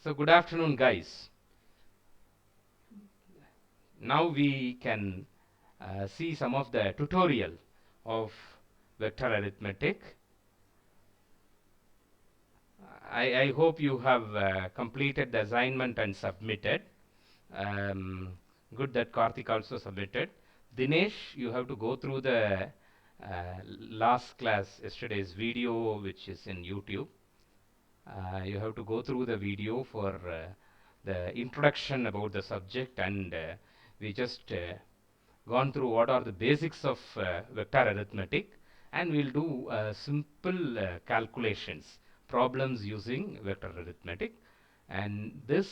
So good afternoon, guys. Now we can see some of the tutorial of vector arithmetic. I hope you have completed the assignment and submitted. Um, Good that Karthik also submitted. Dinesh, you have to go through the last class, yesterday's video, which is in YouTube. You have to go through the video for the introduction about the subject, and we just gone through what are the basics of vector arithmetic, and we'll do simple calculations, problems using vector arithmetic. And this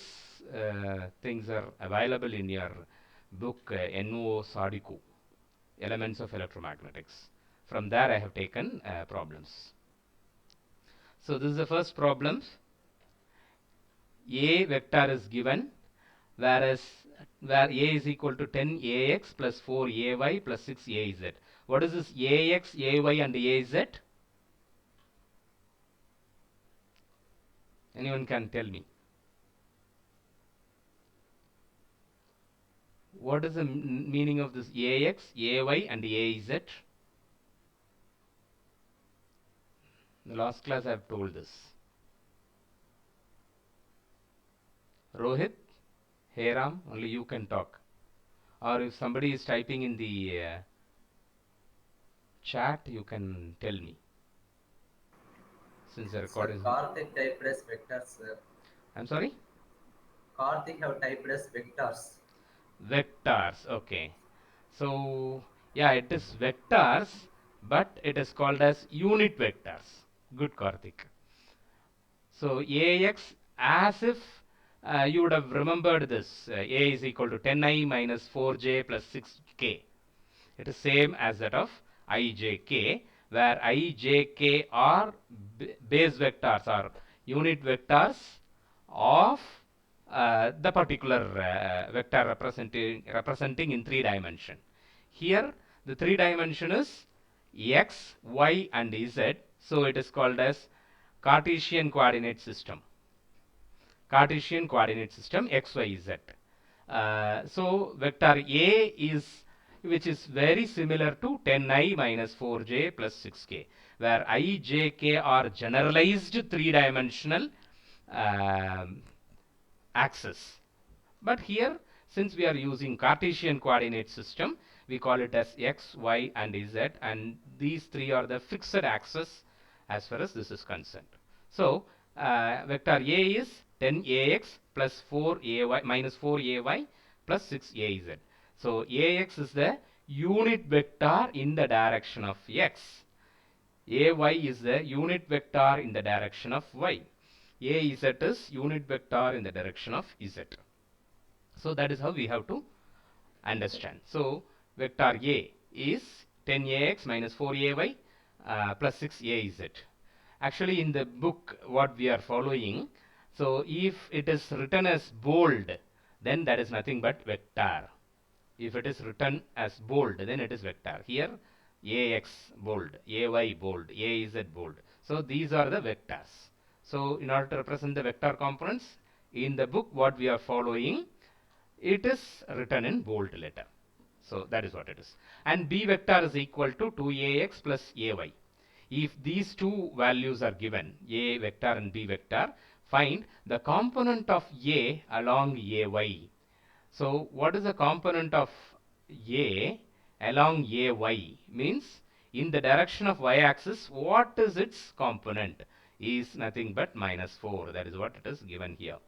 things are available in your book NO Sadiku, Elements of Electromagnetics. From there I have taken problems. So this is the first problem. A vector is given, whereas where A is equal to 10ax plus 4ay plus 6az. What is this ax, ay and az? Anyone can tell me? What is the meaning of this ax, ay and az? The last class I have told this. Rohit, Heram, only you can talk. Or if somebody is typing in the chat, you can tell me. Since the Sir, recording is. Karthik typed as vectors, sir. I'm sorry? Karthik have typed as vectors. Vectors, okay. So, yeah, it is vectors, but it is called as unit vectors. Good, Karthik. So, Ax, as if you would have remembered this, A is equal to 10i minus 4j plus 6k. It is same as that of ijk, where ijk are base vectors or unit vectors of the particular vector representing in 3 dimension. Here the 3 dimension is x, y and z, so it is called as Cartesian coordinate system. Cartesian coordinate system x, y, z. So vector A is, which is very similar to 10i minus 4j plus 6k, where I, j, k are generalized three-dimensional um, axis. But here, since we are using Cartesian coordinate system, we call it as x, y and z, and these three are the fixed axes as far as this is concerned. So vector A is 10ax plus 4ay minus 4ay plus 6az. So ax is the unit vector in the direction of x. Ay is the unit vector in the direction of y. Az is unit vector in the direction of z. So that is how we have to understand. So vector A is 10ax minus 4ay plus 6az. Actually, in the book, what we are following, so if it is written as bold, then that is nothing but vector. If it is written as bold, then it is vector. Here, ax bold, ay bold, az bold. So these are the vectors. So in order to represent the vector components, in the book, what we are following, it is written in bold letter. So that is what it is. And b vector is equal to 2ax plus ay. If these two values are given, a vector and b vector, find the component of a along ay. So what is the component of a along ay? Means in the direction of y-axis, what is its component? Is nothing but minus 4. That is what it is given here.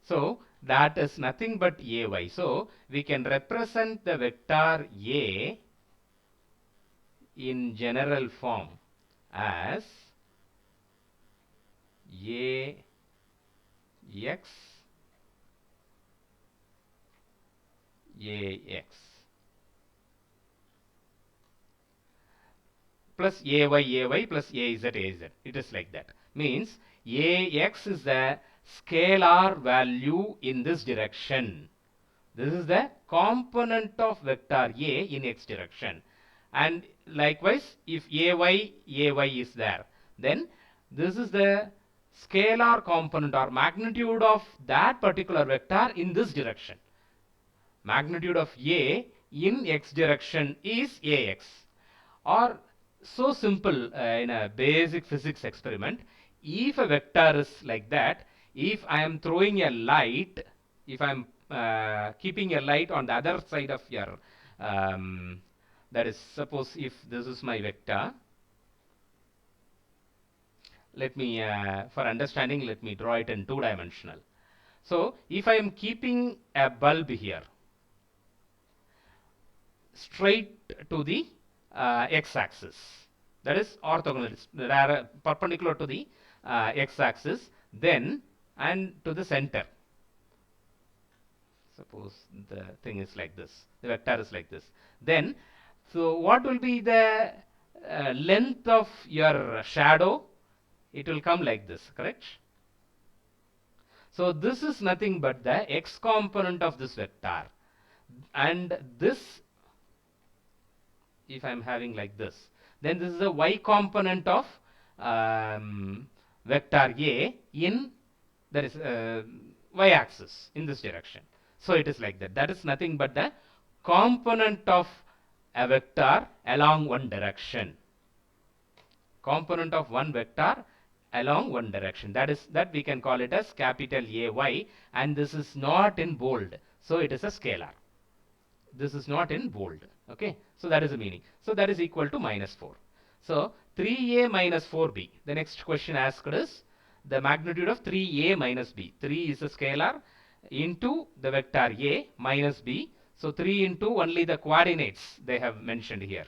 So that is nothing but ay. So we can represent the vector a in general form as ax ax plus ay plus az az. It is like that. Means ax is the scalar value in this direction. This is the component of vector a in x direction. And likewise, if ay is there, then this is the scalar component or magnitude of that particular vector in this direction. Magnitude of a in x direction is ax. Or so simple in a basic physics experiment, if a vector is like that, if I am throwing a light, if I am keeping a light on the other side of your, that is, suppose if this is my vector, let me, for understanding, let me draw it in two-dimensional. So if I am keeping a bulb here straight to the x-axis, that is orthogonal, perpendicular to the x-axis, then, and to the center. Suppose the thing is like this, the vector is like this. Then, so what will be the length of your shadow? It will come like this, correct? So this is nothing but the x component of this vector. And this, if I'm having like this, then this is a y component of vector A in, there is y axis in this direction. So it is like that. That is nothing but the component of a vector along one direction. Component of one vector along one direction. That we can call it as capital AY, and this is not in bold. So it is a scalar. This is not in bold. Okay, so that is the meaning. So that is equal to -4. So 3a minus 4b. The next question asked is the magnitude of 3a minus b. 3 is a scalar into the vector a minus b. So 3 into only the coordinates they have mentioned here.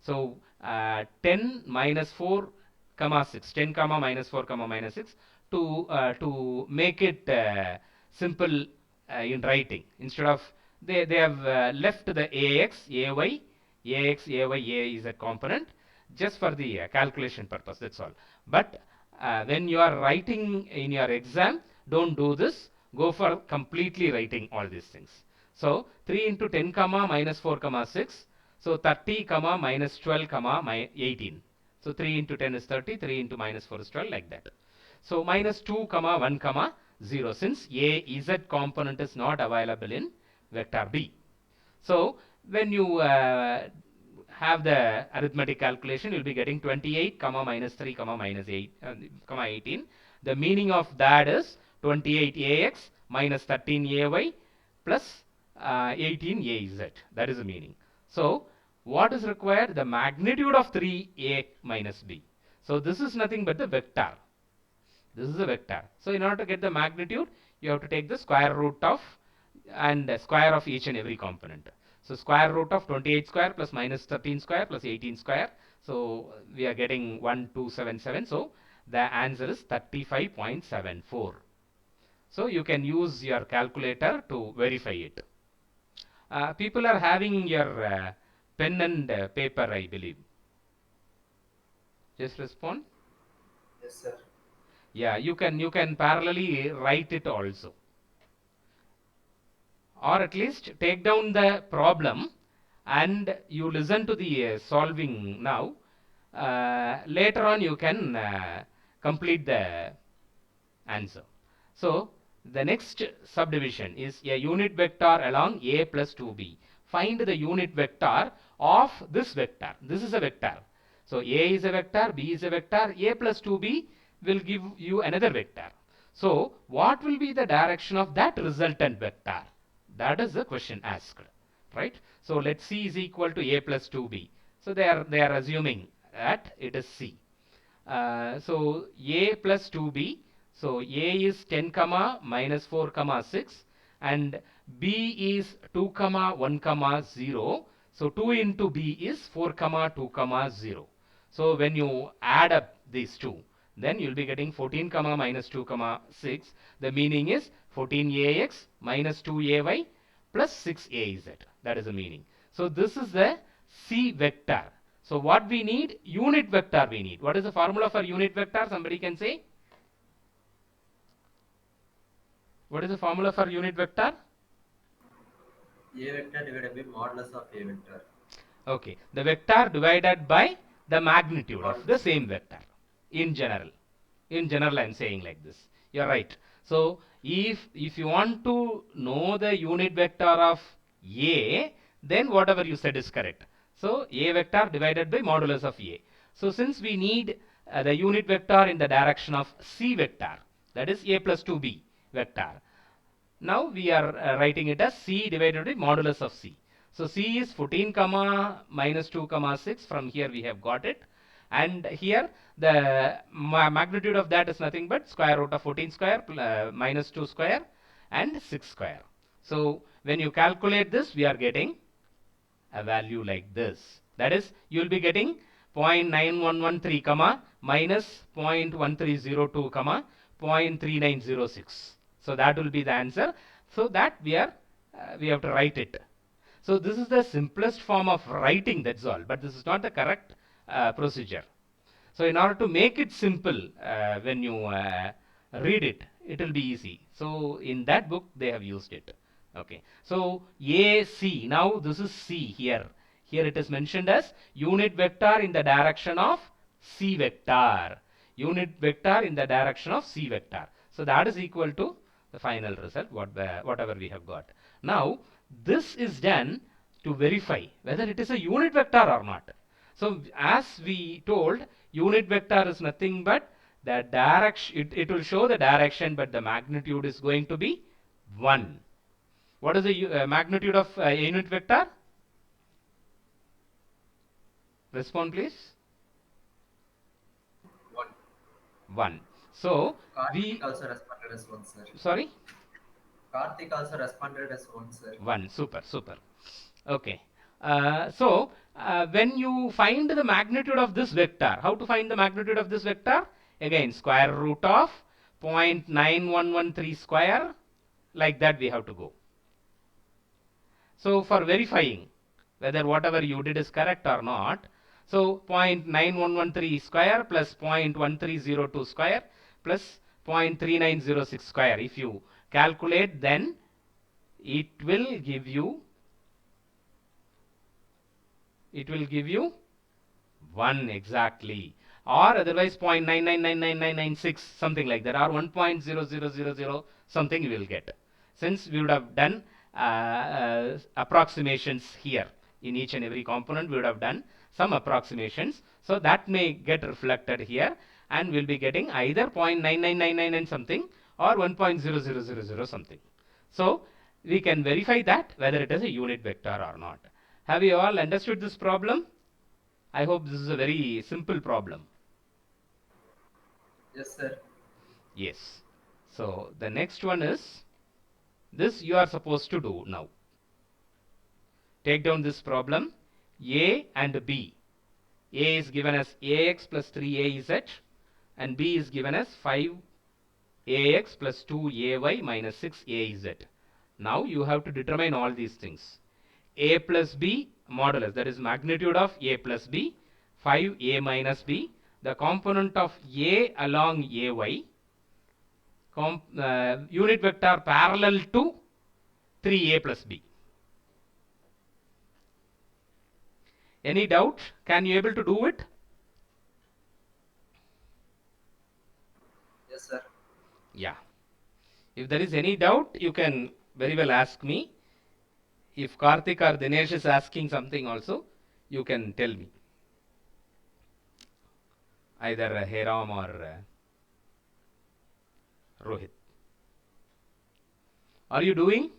So 10 minus 4 comma 6, 10 comma minus 4 comma minus 6, to make it simple in writing. Instead of, they have left the ax, ay, a is a component just for the calculation purpose, that's all. But when you are writing in your exam, don't do this. Go for completely writing all these things. So 3 into 10 comma minus 4 comma 6. So 30 comma minus 12 comma 18. So 3 into 10 is 30, 3 into minus 4 is 12, like that. So minus 2 comma 1 comma 0, since a z component is not available in vector B. So when you have the arithmetic calculation, you'll be getting 28 comma minus 3 comma minus 8 comma 18. The meaning of that is 28 ax minus 13 ay plus 18 az. That is the meaning. So what is required? The magnitude of 3a minus b. So this is nothing but the vector. This is a vector. So in order to get the magnitude, you have to take the square root of and square of each and every component. So square root of 28 square plus minus 13 square plus 18 square. So we are getting 1277. So the answer is 35.74. So you can use your calculator to verify it. People are having your pen and paper, I believe. Just respond. Yes, sir. Yeah, you can parallelly write it also, or at least take down the problem and you listen to the solving now. Later on you can complete the answer. So the next subdivision is a unit vector along a plus 2b. Find the unit vector of this vector. This is a vector. So a is a vector, b is a vector, a plus 2b will give you another vector. So what will be the direction of that resultant vector? That is the question asked, right? So let C is equal to a plus 2b. So they are assuming that it is C. So a plus 2b. So a is 10 comma minus 4 comma 6, and b is 2 comma 1 comma 0. So 2 into b is 4 comma 2 comma 0. So when you add up these two, then you'll be getting 14 comma minus 2 comma 6. The meaning is 14ax minus 2ay plus 6az. That is the meaning. So this is the C vector. So what we need? Unit vector we need. What is the formula for unit vector? Somebody can say? What is the formula for unit vector? A vector divided by modulus of A vector. Okay, the vector divided by the magnitude of the Modulus. same vector in general. In general, I am saying like this. You're right. So if you want to know the unit vector of A, then whatever you said is correct. So A vector divided by modulus of A. So since we need the unit vector in the direction of C vector, that is A plus 2B vector. Now we are writing it as C divided by modulus of C. So C is 14 comma minus 2 comma 6. From here we have got it. And here the magnitude of that is nothing but square root of 14 square minus 2 square and 6 square. So when you calculate this, we are getting a value like this. That is, you will be getting 0.9113 comma minus 0.1302 comma 0.3906. So that will be the answer. So that we have to write it. So this is the simplest form of writing, that's all. But this is not the correct procedure. So in order to make it simple, when you read it, it will be easy. So in that book, they have used it. Okay. So AC, now this is C here. Here it is mentioned as unit vector in the direction of C vector. Unit vector in the direction of C vector. So that is equal to the final result, whatever we have got. Now, this is done to verify whether it is a unit vector or not. So as we told, unit vector is nothing but the direction, it will show the direction, but the magnitude is going to be 1. What is the magnitude of a unit vector? Respond please. 1. 1. So Karthik we, also responded as 1, sir. sorry? Karthik also responded as 1, sir. 1. Super, super. Okay. When you find the magnitude of this vector, how to find the magnitude of this vector? Again, square root of 0.9113 square, like that we have to go. So for verifying whether whatever you did is correct or not, so 0.9113 square plus 0.1302 square plus 0.3906 square, if you calculate, then it will give you 1 exactly, or otherwise 0.9999996, something like that, or 1.0000 something you will get. Since we would have done approximations here in each and every component, we would have done some approximations, so that may get reflected here, and we'll be getting either 0.99999 something or 1.0000 something. So we can verify that whether it is a unit vector or not. Have you all understood this problem? I hope this is a very simple problem. Yes, sir. Yes. So the next one is this you are supposed to do now. Take down this problem. A and B. A is given as AX plus 3AZ and B is given as 5AX plus 2AY minus 6AZ. Now you have to determine all these things. A plus B modulus, that is magnitude of A plus B, 5A minus B, the component of A along AY, unit vector parallel to 3A plus B. Any doubt? Can you able to do it? Yes, sir. Yeah. If there is any doubt, you can very well ask me. If Karthik or Dinesh is asking something also, you can tell me. Either Heram or Rohit. Are you doing?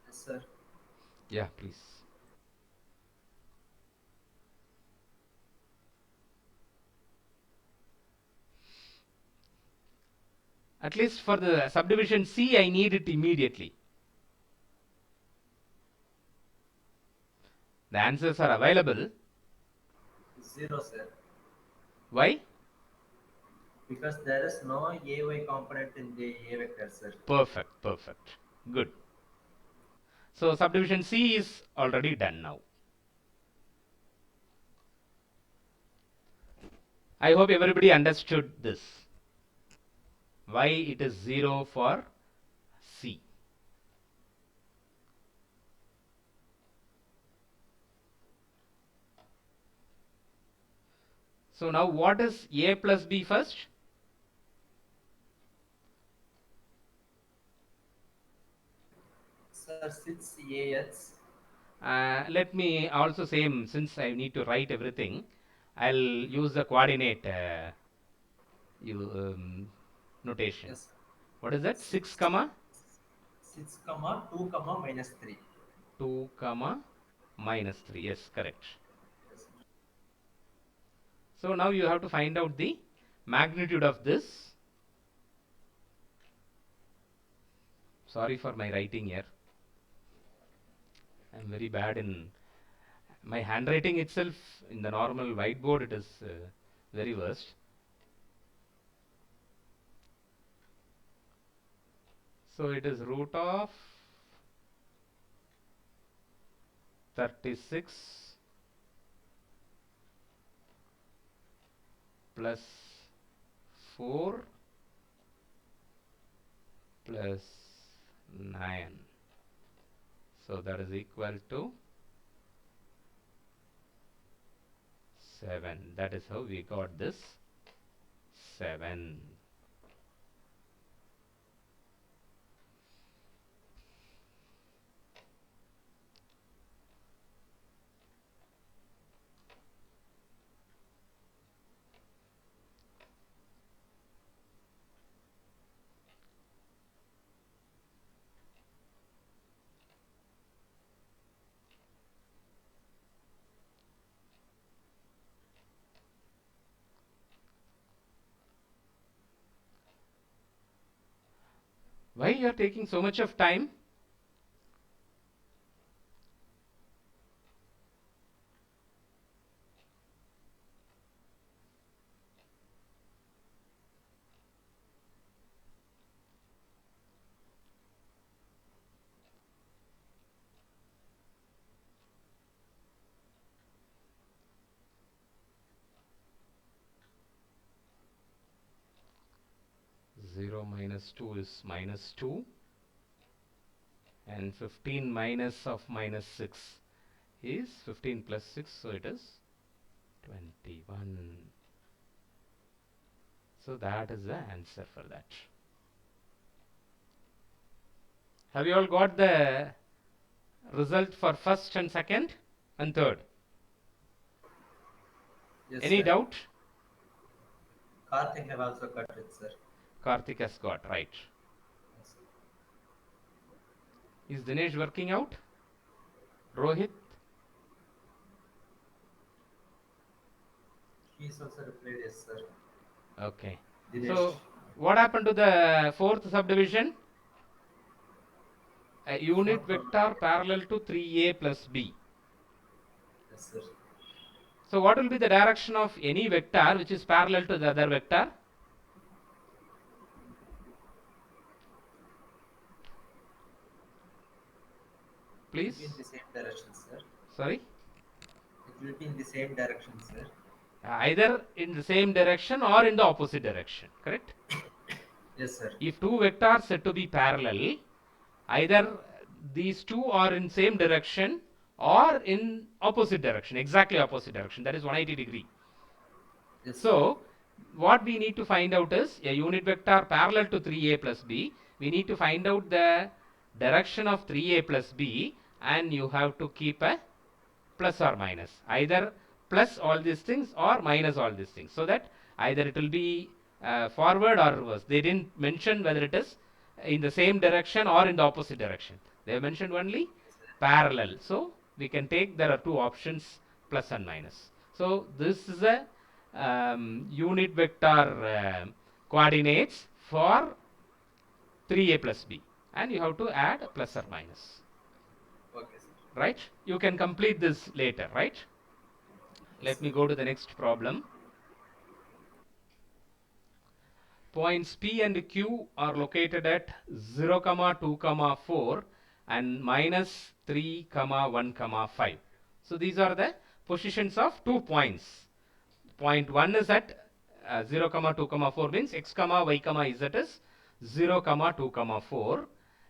Yes, sir. Yeah, please. At least for the subdivision C, I need it immediately. The answers are available. 0, sir. Why? Because there is no AY component in the A vector, sir. Perfect, perfect. Good. So subdivision C is already done now. I hope everybody understood this. Why it is 0 for C. So now what is a plus b first? Sir, 6AX. Let me also same, since I need to write everything, I'll use the coordinate you notation. Yes. What is that? 6 6, comma 6 comma 2 comma minus 3. 2 comma minus 3. Yes, correct. Yes. So now you have to find out the magnitude of this. Sorry for my writing here. I'm very bad in my handwriting itself. In the normal whiteboard it is very worst. So it is root of 36 plus 4 plus 9. So that is equal to 7. That is how we got this 7. Why you are taking so much of time? Zero minus 2 is minus 2, and 15 minus of minus 6 is 15 plus 6, so it is 21. So that is the answer for that. Have you all got the result for first and second and third? Yes, Any sir. doubt? Karthik have also cut it, sir. Karthik has got right. Yes, sir. Is Dinesh working out? Rohit? He's also replied yes, sir. Okay. Dinesh. So what happened to the fourth subdivision? A unit Fourth one. vector parallel to 3a plus b. Yes, sir. So what will be the direction of any vector which is parallel to the other vector? It will Please? be in the same direction, sir. Sorry? It will be in the same direction, sir. Either in the same direction or in the opposite direction, correct? Yes, sir. If two vectors said to be parallel, either these two are in same direction or in opposite direction, exactly opposite direction, that is 180 degree. Yes, sir. So what we need to find out is a unit vector parallel to 3a plus b. We need to find out the direction of 3a plus b, and you have to keep a plus or minus, either plus all these things or minus all these things, so that either it will be forward or reverse. They didn't mention whether it is in the same direction or in the opposite direction. They mentioned only parallel. So we can take, there are two options, plus and minus. So this is a unit vector coordinates for 3a plus b, and you have to add plus or minus, Okay, sir. right? You can complete this later, right? Yes, Let sir. me go to the next problem. Points P and Q are located at 0, 2, 4 and minus 3, 1, 5. So these are the positions of 2 points. Point 1 is at 0, 2, 4 means x, y, z is 0, 2, 4,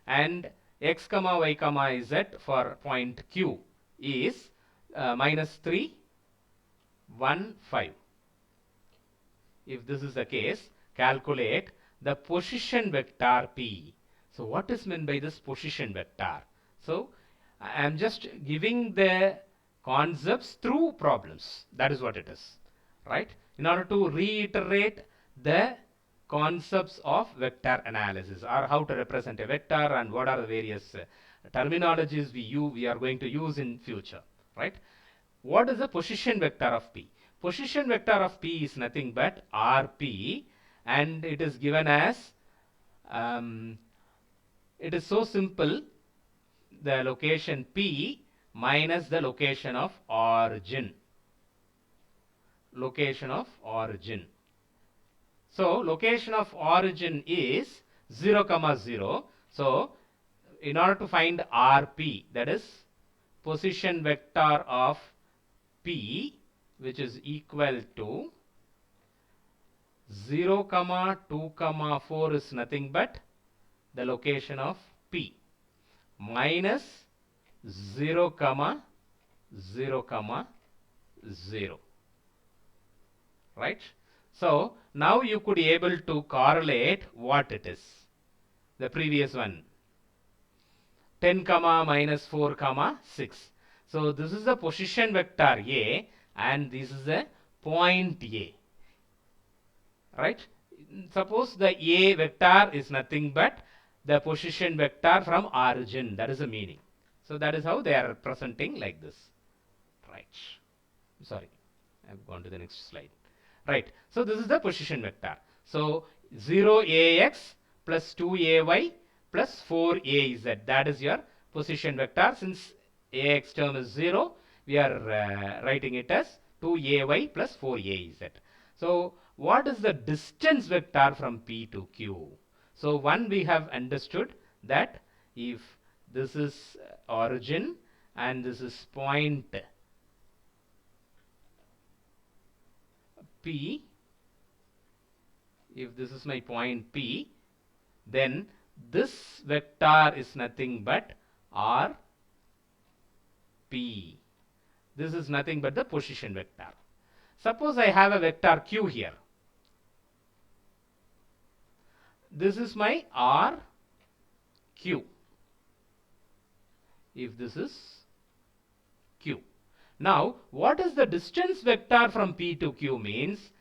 and x, y, z for point Q is minus 3, 1, 5. if this is the case, calculate the position vector P. So what is meant by this position vector? So I am just giving the concepts through problems. That is what it is, right? In order to reiterate the concepts of vector analysis, or how to represent a vector and what are the various terminologies we are going to use in future, right? What is the position vector of P? Position vector of P is nothing but Rp, and it is given as, um, it is so simple, the location P minus the location of origin. Location of origin. So location of origin is 0, comma 0. So in order to find Rp, that is position vector of P, which is equal to 0, comma 2, comma 4 is nothing but the location of P minus 0, comma 0, comma 0, right? So now you could be able to correlate what it is. The previous one, 10, comma minus 4, comma 6. So this is the position vector A, and this is the point A, right? Suppose the A vector is nothing but the position vector from origin. That is the meaning. So that is how they are presenting like this, right? Sorry, I've gone to the next slide. Right. So this is the position vector. So 0ax plus 2ay plus 4az. That is your position vector. Since ax term is 0, we are writing it as 2ay plus 4az. So what is the distance vector from P to Q? So one, we have understood that if this is origin and this is point P, if this is my point P, then this vector is nothing but R P. This is nothing but the position vector. Suppose I have a vector Q here. This is my R Q. If this is Q. Now, what is the distance vector from P to Q means?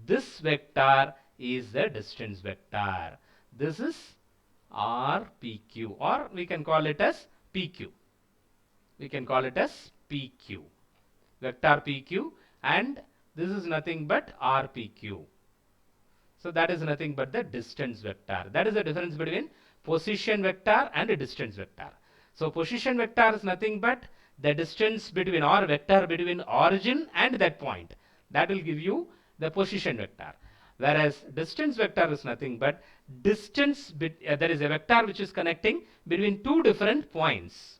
This vector is the distance vector. This is RPQ, or we can call it as PQ. We can call it as PQ. Vector PQ, and this is nothing but RPQ. So that is nothing but the distance vector. That is the difference between position vector and a distance vector. So position vector is nothing but the distance between, or vector between origin and that point. That will give you the position vector. Whereas distance vector is nothing but distance, there is a vector which is connecting between two different points.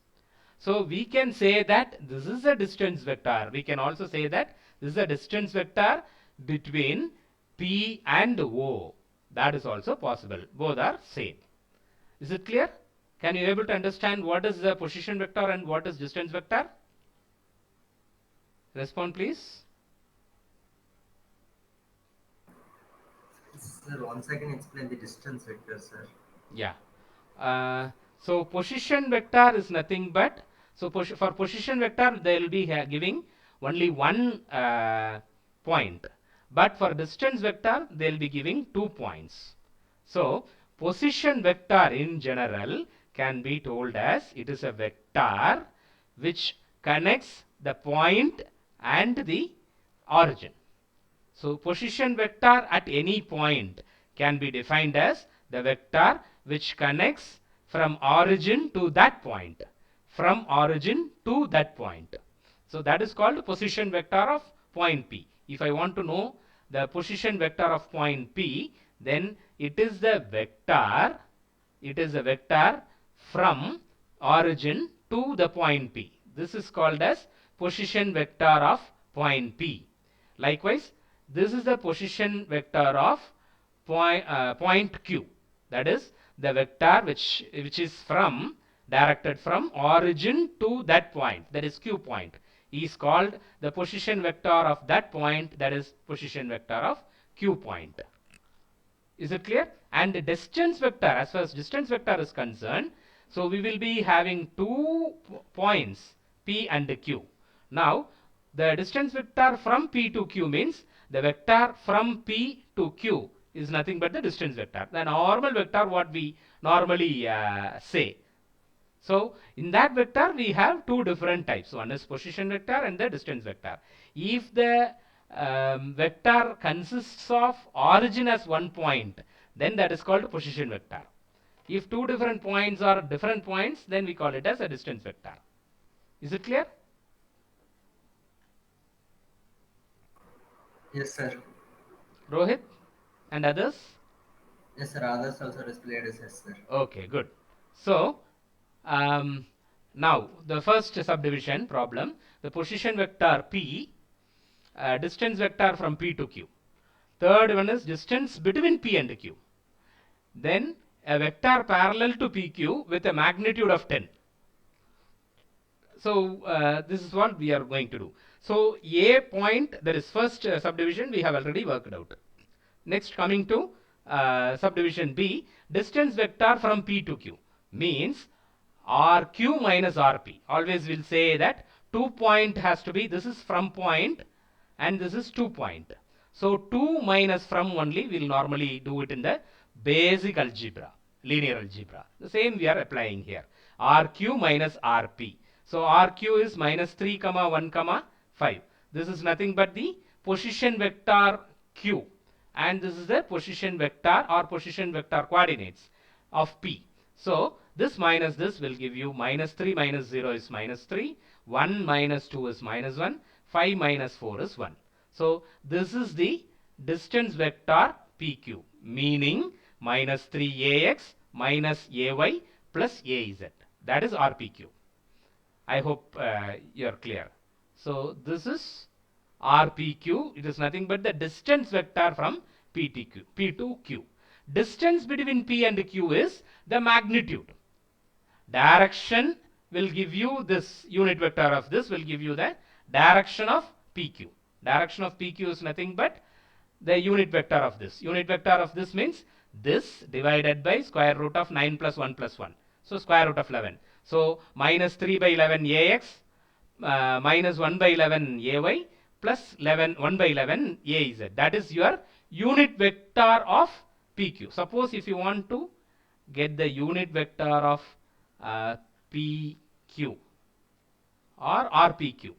So we can say that this is a distance vector. We can also say that this is a distance vector between P and O. That is also possible. Both are same. Is it clear? Can you able to understand what is the position vector and what is distance vector? Respond please. Sir, once again explain the distance vector, sir. Yeah. So position vector is nothing but, so for position vector they will be giving only one point, but for distance vector they will be giving 2 points. So position vector in general can be told as it is a vector which connects the point and the origin. So position vector at any point can be defined as the vector which connects from origin to that point. From origin to that point. So that is called position vector of point P. If I want to know the position vector of point P, then it is the vector from origin to the point P. This is called as position vector of point P. Likewise, this is the position vector of point Q. That is the vector which is from, directed from origin to that point, that is Q point, is called the position vector of that point, that is position vector of Q point. Is it clear? And the distance vector, as far as distance vector is concerned, so we will be having two points P and Q. Now, the distance vector from P to Q means the vector from P to Q is nothing but the distance vector. The normal vector what we normally say. So in that vector we have two different types. One is position vector and the distance vector. If the vector consists of origin as one point, then that is called position vector. If two different points are different points, then we call it as a distance vector. Is it clear? Yes, sir. Rohit and others? Yes, sir. Others also displayed as yes, sir. Okay, good. So um, now the first subdivision problem, the position vector P, distance vector from P to Q. Third one is distance between P and Q. Then a vector parallel to PQ with a magnitude of 10. So this is what we are going to do. So A point, that is first subdivision, we have already worked out. Next, coming to subdivision B, distance vector from P to Q means RQ minus RP. Always we'll say that 2 point has to be, this is from point and this is 2 point. So 2 minus from only, we'll normally do it in the basic algebra, linear algebra. The same we are applying here. RQ minus RP. So RQ is minus 3 comma 1 comma 5. This is nothing but the position vector Q, and this is the position vector or position vector coordinates of P. So this minus this will give you minus 3 minus 0 is minus 3, 1 minus 2 is minus 1, 5 minus 4 is 1. So this is the distance vector PQ, meaning minus 3AX minus AY plus AZ. That is RPQ. I hope you are clear. So this is RPQ. It is nothing but the distance vector from P to Q. Distance between P and Q is the magnitude. Direction will give you this, unit vector of this will give you the direction of PQ. Direction of PQ is nothing but the unit vector of this. Unit vector of this means this divided by square root of 9 plus 1 plus 1. So square root of 11. So minus 3 by 11 AX minus 1 by 11 AY plus 1 by 11 AZ. That is your unit vector of PQ. Suppose if you want to get the unit vector of PQ or RPQ,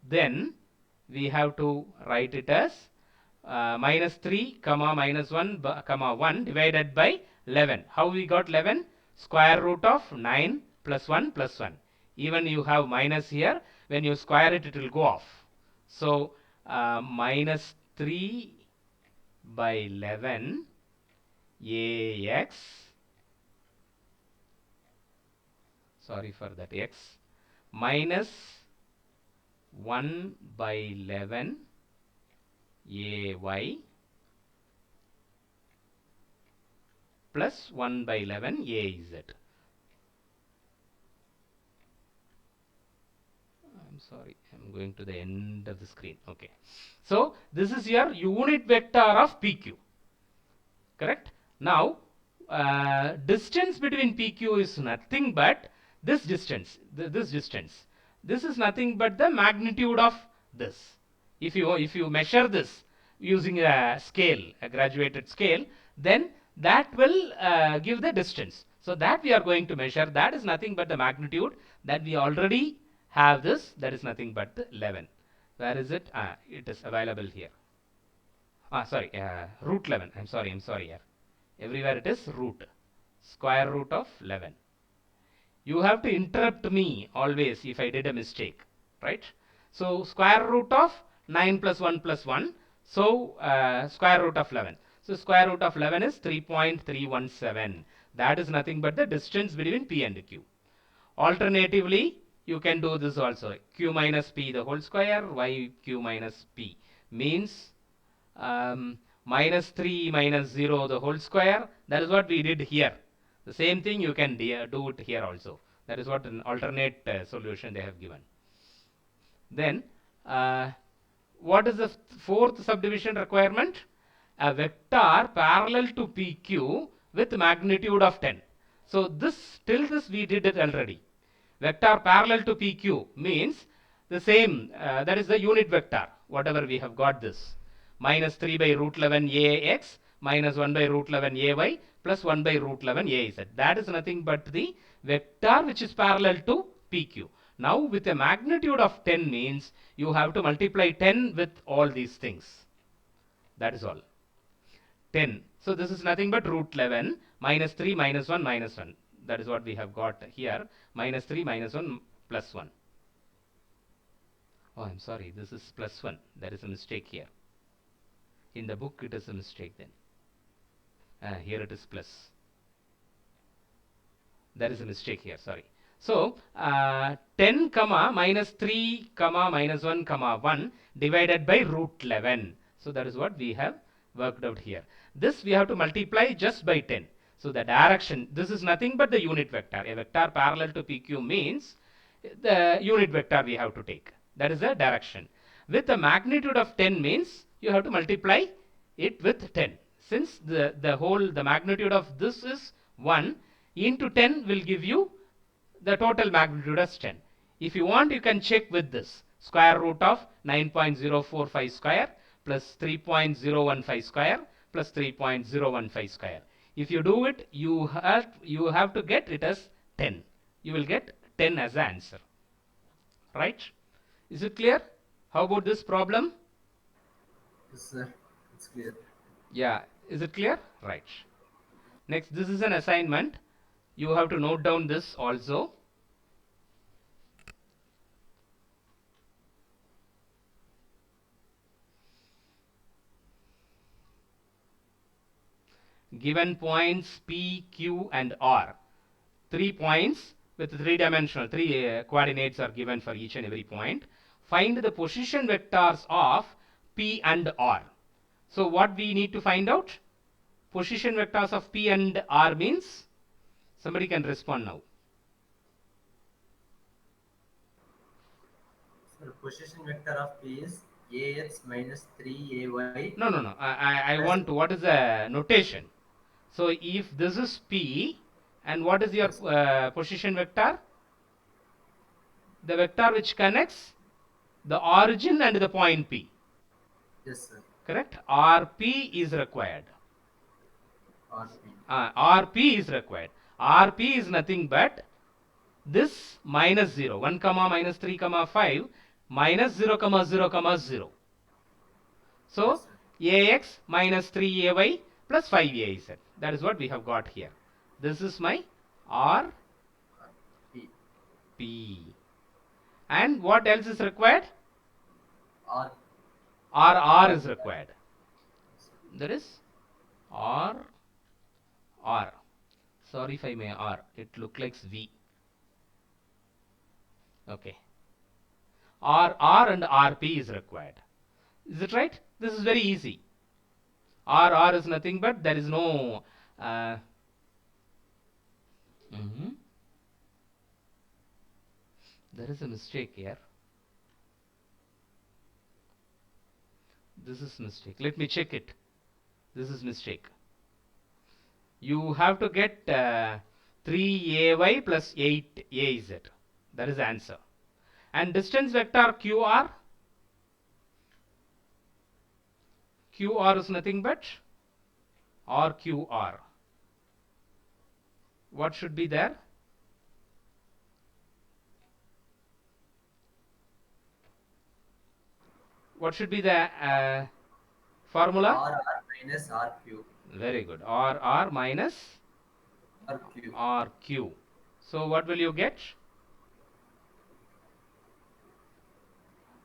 then we have to write it as minus 3 comma minus 1 comma 1 divided by 11. How we got 11? Square root of 9 plus 1 plus 1. Even you have minus here, when you square it, it will go off. So minus 3 by 11 AX, sorry for that, X, minus 1 by 11 AY plus 1 by 11 AZ. I'm sorry, I'm going to the end of the screen. Okay. So this is your unit vector of PQ. Correct? Now, distance between PQ is nothing but this distance. This distance. This is nothing but the magnitude of this. If you measure this using a scale, a graduated scale, then that will give the distance. So that we are going to measure. That is nothing but the magnitude that we already have this. That is nothing but the 11. Where is it? It is available here. Sorry, root 11. I'm sorry here. Everywhere it is root. Square root of 11. You have to interrupt me always if I did a mistake, right? So square root of 9 plus 1 plus 1. So square root of 11. So square root of 11 is 3.317. That is nothing but the distance between P and Q. Alternatively, you can do this also. Q minus P the whole square, Y Q minus P means minus 3 minus 0 the whole square. That is what we did here. The same thing you can do it here also. That is what an alternate solution they have given. Then What is the fourth subdivision requirement? A vector parallel to PQ with magnitude of 10. So till this we did it already. Vector parallel to PQ means the same, that is the unit vector, whatever we have got this. Minus 3 by root 11 AX minus 1 by root 11 AY plus 1 by root 11 AZ. That is nothing but the vector which is parallel to PQ. Now with a magnitude of 10 means you have to multiply 10 with all these things. That is all. 10. So this is nothing but root 11 minus 3 minus 1 minus 1. That is what we have got here. Minus 3 minus 1 plus 1. Oh, I'm sorry. This is plus 1. There is a mistake here. In the book, it is a mistake then. Here it is plus. There is a mistake here. Sorry. So 10 comma minus 3 comma minus 1 comma 1 divided by root 11. So that is what we have worked out here. This we have to multiply just by 10. So the direction, this is nothing but the unit vector. A vector parallel to PQ means the unit vector we have to take. That is the direction. With the magnitude of 10 means you have to multiply it with 10. Since the magnitude of this is 1, into 10 will give you the total magnitude as 10. If you want, you can check with this. Square root of 9.045 square plus 3.015 square plus 3.015 square. If you do it, you have to get it as 10. You will get 10 as the answer. Right? Is it clear? How about this problem? Yes, sir. It's clear. Yeah. Is it clear? Right. Next, this is an assignment. You have to note down this also. Given points P, Q and R. 3 points with 3-dimensional, 3 coordinates are given for each and every point. Find the position vectors of P and R. So what we need to find out? Position vectors of P and R means, somebody can respond now. So position vector of P is AX minus 3AY. No. I want to, what is the notation? So if this is P, and what is your Yes. position vector? The vector which connects the origin and the point P. Yes, sir. Correct? RP is required. RP. RP is required. RP is nothing but this minus 0. 1 comma minus 3 comma 5 minus 0 comma 0 comma 0. Yes, So sir. AX minus 3AY plus 5AZ. That is what we have got here. This is my RP. P. And what else is required? R. RR is required. There is R. Sorry if I may R. It look like V. Okay. R and RP is required. Is it right? This is very easy. R is nothing but there is no there is a mistake here. This is mistake. Let me check it. This is mistake. You have to get 3AY plus 8AZ. That is the answer. And distance vector QR. QR is nothing but RQR. What should be there? What should be the formula? RR minus RQ. Very good. RR minus RQ. RQ. So what will you get?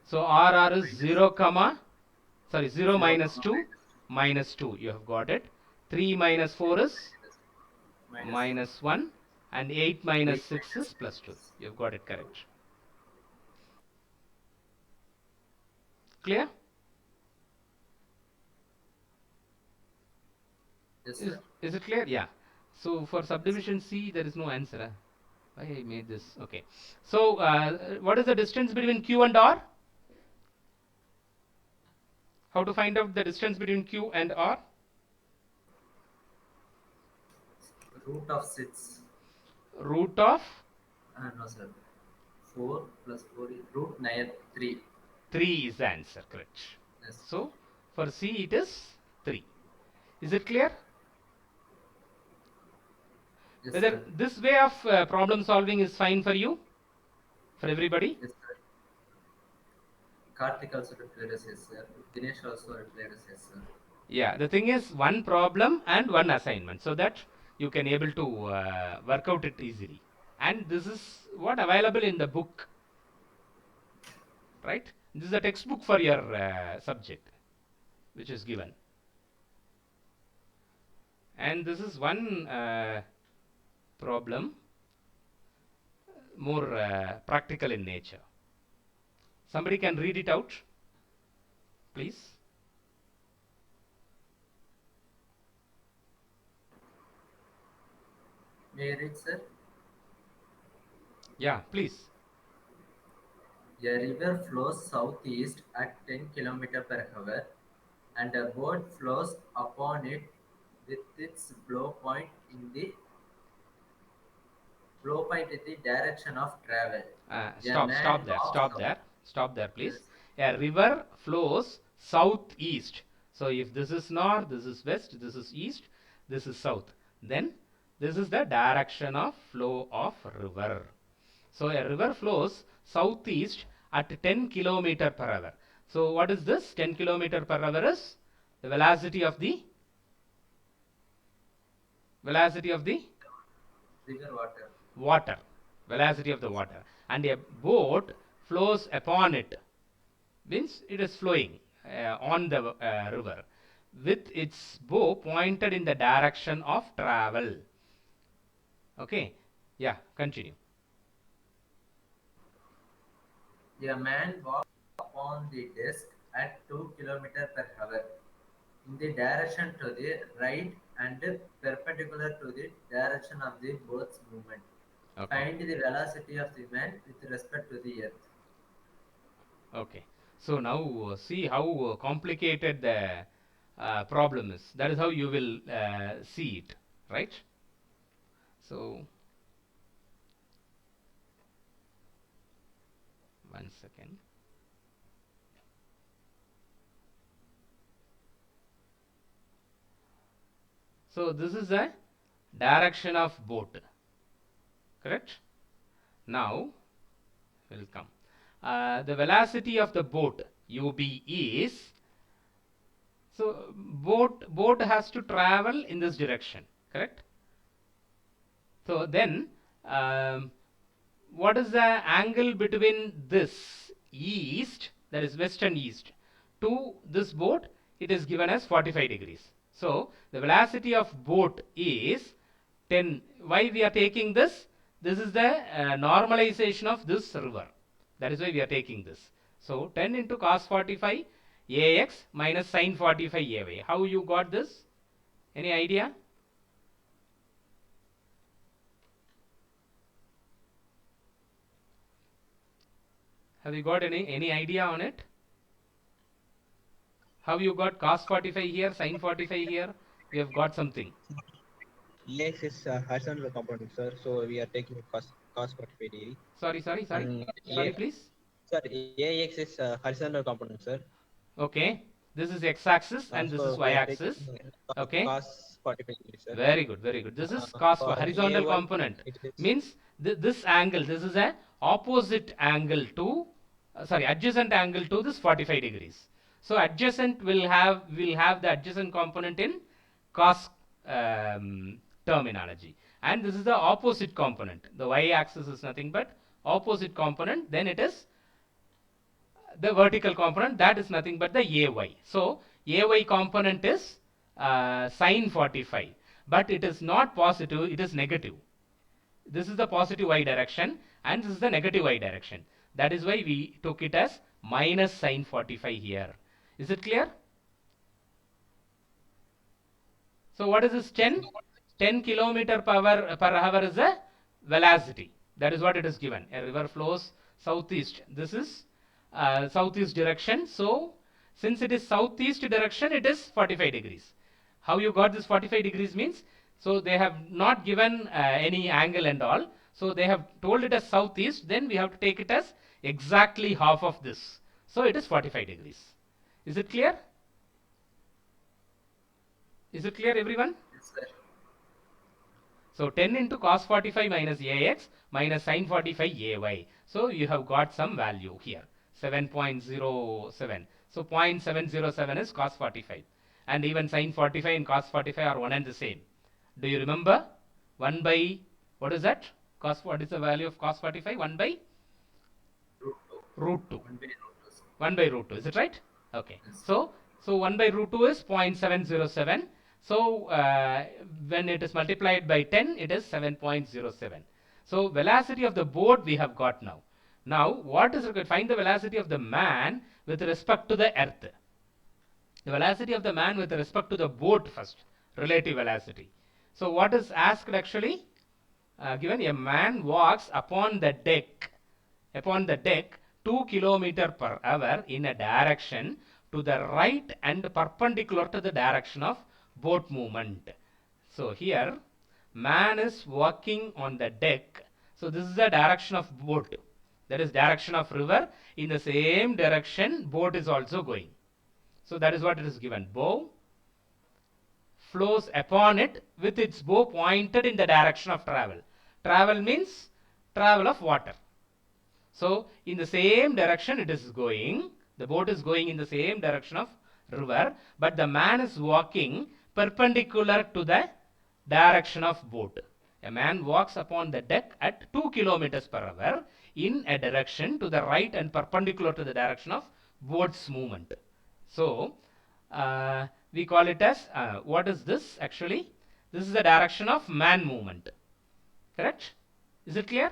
So RR is 0 comma, sorry, 0 minus 2, minus 2. You have got it. 3 minus 4 is minus 1. And 8 minus 6 is plus 2. You have got it correct. Clear? Yes, sir. Is it clear? Yeah. So for subdivision C, there is no answer. Why I made this? Okay. So what is the distance between Q and R? How to find out the distance between Q and R? Root of 6. Root of No, sir. 4 plus 4 is root 9, 3. 3 is the answer, correct. Yes. So for C it is 3. Is it clear? Yes, Whether sir. this way of problem solving is fine for you? For everybody? Yes, sir. Karthik also replied as yes, sir. Dinesh also replied as yes, sir. Yeah, the thing is one problem and one assignment so that you can able to work out it easily. And this is what available in the book, right? This is a textbook for your subject which is given. And this is one problem more practical in nature. Somebody can read it out, please. May I read, sir? Yeah, please. A river flows southeast at 10 km per hour, and a boat flows upon it with its blow point in the direction of travel. A Stop, man stop there, walks stop up. there, stop there, Yes. please. A river flows southeast. So if this is north, this is west, this is east, this is south, then this is the direction of flow of river. So a river flows southeast at 10 kilometer per hour. So what is this? 10 kilometer per hour is the velocity of the River water. water, velocity of the water, and a boat flows upon it, means it is flowing on the river with its bow pointed in the direction of travel. Okay, yeah, continue. A man walks upon the disk at 2 km per hour in the direction to the right and perpendicular to the direction of the boat's movement. Okay, Find the velocity of the man with respect to the earth. okay. So now see how complicated the problem is. That is how you will see it, right? So one second. So this is the direction of boat, correct? Now will come. The velocity of the boat UB is, so boat has to travel in this direction, correct? So then what is the angle between this east, that is west and east, to this boat? It is given as 45 degrees. So the velocity of boat is 10. Why we are taking this? This is the normalization of this river. That is why we are taking this. So 10 into cos 45 AX minus sin 45 AY. How you got this? Any idea? Have you got any idea on it? How you got cos 45 here, sin 45 here? You have got something. Yes, is horizontal component, sir. So we are taking cos 45 degree. Sorry, And please. Sir, AX is horizontal component, sir. Okay, this is x-axis and this is So we are y-axis. taking Okay, cos 45 degree, sir. very good, very good. This is cos For horizontal AY, component. it is Means this angle, this is a opposite angle to, adjacent angle to this 45 degrees. So adjacent will have the adjacent component in cos terminology, and this is the opposite component. The y-axis is nothing but opposite component. Then it is the vertical component, that is nothing but the AY. So AY component is sine 45, but it is not positive, it is negative. This is the positive y direction and this is the negative y direction. That is why we took it as minus sine 45 here. Is it clear? So what is this 10? 10 kilometer per hour is a velocity. That is what it is given. A river flows southeast. This is southeast direction. So Since it is southeast direction, it is 45 degrees. How you got this 45 degrees means, so they have not given any angle and all. So they have told it as southeast, then we have to take it as exactly half of this. So it is 45 degrees. Is it clear? Is it clear, everyone? Yes, sir. So 10 into cos 45 minus ax minus sin 45 ay. So you have got some value here, 7.07. So 0.707 is cos 45. And even sin 45 and cos 45 are one and the same. Do you remember? 1 by, what is that? What is the value of cos 45? 1 by Root 2. root 2. 1 by root 2. 1 by root 2, is it right? Okay. Yes. So 1 by root 2 is 0.707. So when it is multiplied by 10, it is 7.07. So velocity of the boat we have got now. Now what is required? Find the velocity of the man with respect to the earth. The velocity of the man with respect to the boat first, relative velocity. So what is asked actually? Given a man walks upon the deck 2 kilometer per hour in a direction to the right and perpendicular to the direction of boat movement. So here man is walking on the deck. So this is the direction of boat, that is direction of river. In the same direction boat is also going. So that is what it is given. Bow flows upon it with its bow pointed in the direction of travel. Travel means travel of water. So in the same direction it is going. The boat is going in the same direction of river, but the man is walking perpendicular to the direction of boat. A man walks upon the deck at 2 kilometers per hour in a direction to the right and perpendicular to the direction of boat's movement. So we call it as, what is this actually? This is the direction of man movement. Correct? Is it clear?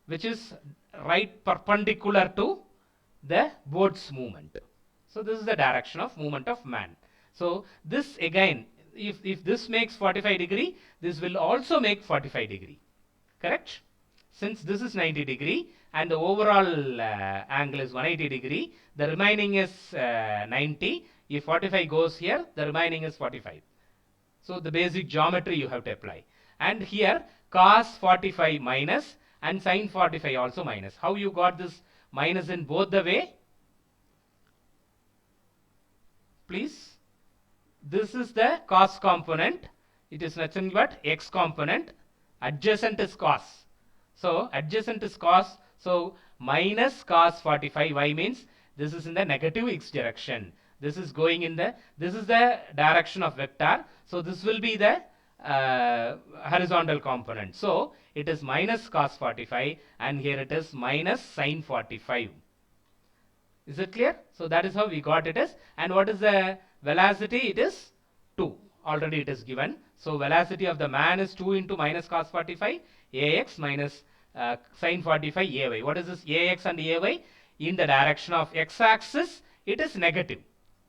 Which is right perpendicular to the boat's movement. So this is the direction of movement of man. So this again, if this makes 45 degree, this will also make 45 degree. Correct? Since this is 90 degree and the overall angle is 180 degree, the remaining is 90. If 45 goes here, the remaining is 45. So the basic geometry you have to apply. And here cos 45 minus and sin 45 also minus. How you got this minus in both the way? Please. This is the cos component. It is nothing but x component. Adjacent is cos. So adjacent is cos. So minus cos 45. Y means this is in the negative x direction. This is going in the, this is the direction of vector. So this will be the horizontal component. So it is minus cos 45 and here it is minus sin 45. Is it clear? So that is how we got it as. And what is the velocity? It is 2. Already it is given. So velocity of the man is 2 into minus cos 45 ax minus sin 45 ay. What is this ax and ay? In the direction of x axis it is negative.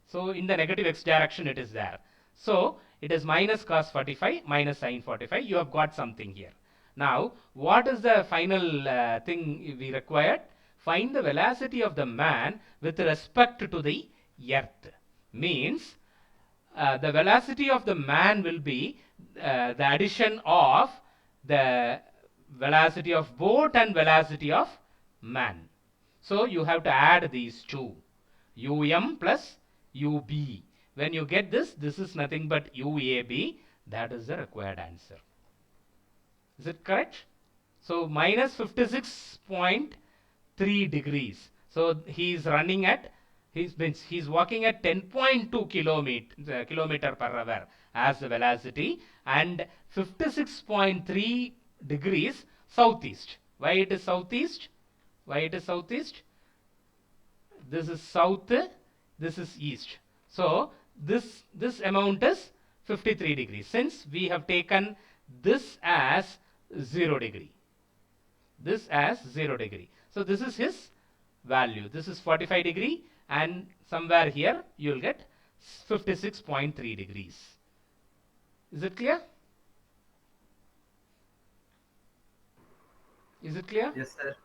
So in the negative x direction it is there. So it is minus cos 45 minus sin 45. You have got something here. Now what is the final thing we required? Find the velocity of the man with respect to the earth. Means the velocity of the man will be the addition of the velocity of boat and velocity of man. So you have to add these two, um plus ub. When you get this, this is nothing but uab. That is the required answer. Is it correct? So minus 56.3 degrees. So he is running at, he's walking at 10.2 kilometer per hour as the velocity and 56.3 degrees southeast. Why it is southeast? Why it is southeast? This is south, this is east. So this amount is 53 degrees. Since we have taken this as 0 degree. This as 0 degree. So this is his value. This is 45 degree and somewhere here you will get 56.3 degrees. Is it clear? Is it clear? Yes, sir.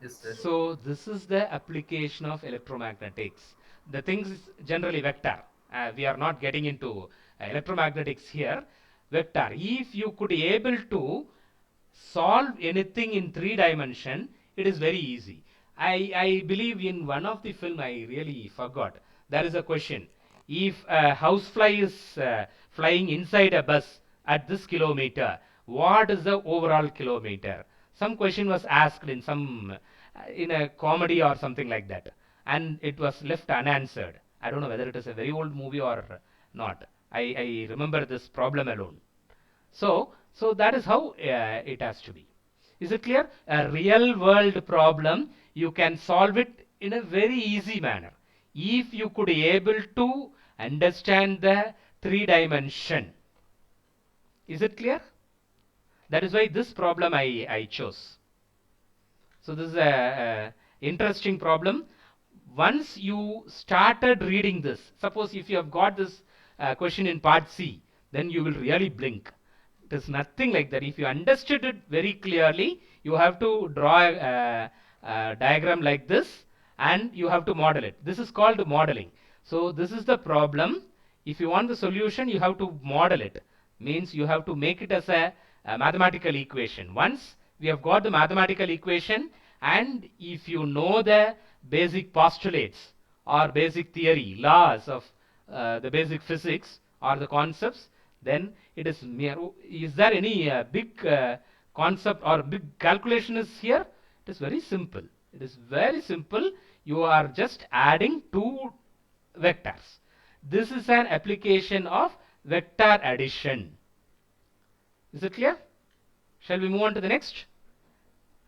Yes, sir. So this is the application of electromagnetics. The things is generally vector. We are not getting into electromagnetics here. Vector. If you could able to solve anything in 3 dimension, it is very easy. I believe in one of the film, I really forgot. There is a question. If a housefly is flying inside a bus at this kilometer, what is the overall kilometer? Some question was asked in some in a comedy or something like that, and it was left unanswered. I don't know whether it is a very old movie or not. I remember this problem alone. So that is how it has to be. Is it clear? A real world problem, you can solve it in a very easy manner. If you could able to understand the 3 dimension. Is it clear? That is why this problem I chose. So this is a interesting problem. Once you started reading this, suppose if you have got this question in part C, then you will really blink. It is nothing like that. If you understood it very clearly, you have to draw a diagram like this and you have to model it. This is called modeling. So this is the problem. If you want the solution, you have to model it. Means you have to make it as a mathematical equation. Once we have got the mathematical equation, and if you know the basic postulates or basic theory, laws of the basic physics or the concepts, then it is mere. Is there any big concept or big calculation is here? It is very simple. It is very simple. You are just adding two vectors. This is an application of vector addition. Is it clear? Shall we move on to the next?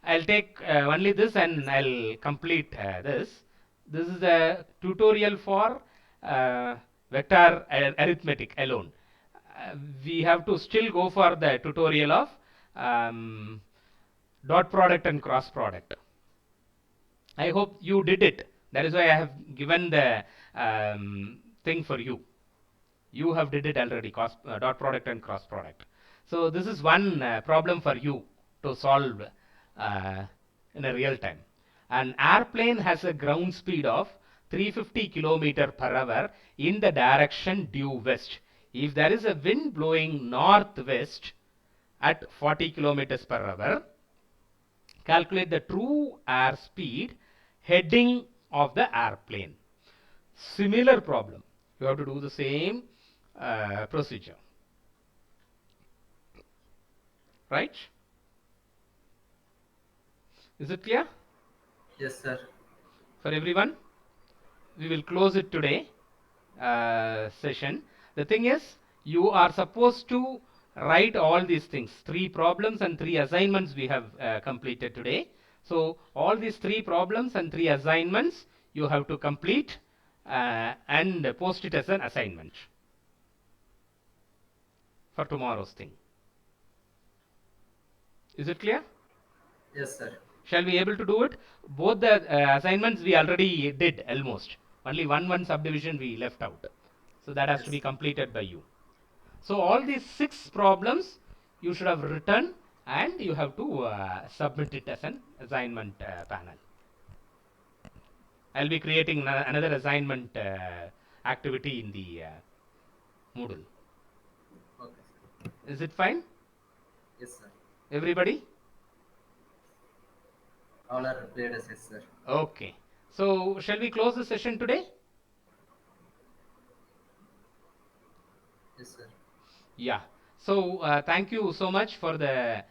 I'll take only this and I'll complete this. This is a tutorial for vector arithmetic alone. We have to still go for the tutorial of um, dot product and cross product. I hope you did it. That is why I have given the thing for you. You have did it already, dot product and cross product. So this is one problem for you to solve in a real time. An airplane has a ground speed of 350 kilometer per hour in the direction due west. If there is a wind blowing northwest at 40 kilometers per hour, calculate the true air speed heading of the airplane. Similar problem. You have to do the same procedure. Right? Is it clear Yes, sir. for everyone? We will close it today session. The thing is, you are supposed to write all these things. 3 problems and 3 assignments we have completed today. So all these 3 problems and 3 assignments you have to complete and post it as an assignment for tomorrow's thing. Is it clear? Yes, sir. Shall we able to do it? Both the assignments we already did almost. Only one subdivision we left out. So that has to be completed by you. So all these 6 problems you should have written and you have to submit it as an assignment panel. I'll be creating another assignment activity in the Moodle. Okay, sir. Is it fine? Yes, sir. Everybody? All are prepared as yes, sir. Okay. So shall we close the session today? Yes, sir. Yeah. So thank you so much for the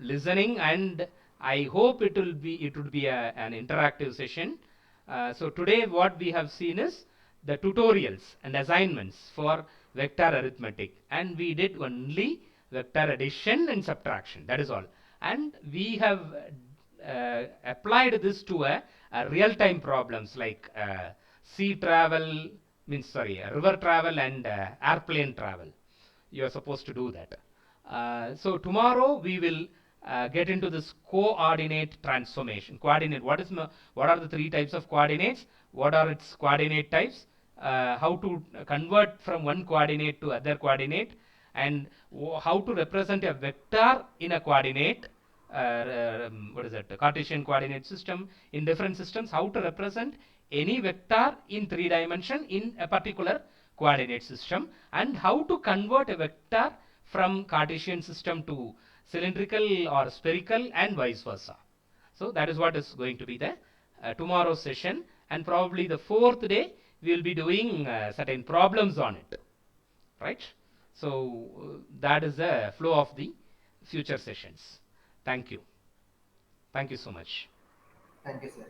listening, and I hope it would be an interactive session. So today what we have seen is the tutorials and assignments for vector arithmetic, and we did only vector addition and subtraction. That is all. And we have applied this to a real-time problems like sea travel, means sorry, river travel and airplane travel. You are supposed to do that. So tomorrow we will get into this coordinate transformation. Coordinate. What are the 3 types of coordinates? What are its coordinate types? How to convert from one coordinate to other coordinate, and how to represent a vector in a coordinate. what is it, Cartesian coordinate system, in different systems, how to represent any vector in 3 dimension in a particular coordinate system, and how to convert a vector from Cartesian system to cylindrical or spherical and vice versa. So that is what is going to be the tomorrow's session, and probably the fourth day we will be doing certain problems on it, right? So that is the flow of the future sessions. Thank you. Thank you so much. Thank you, sir.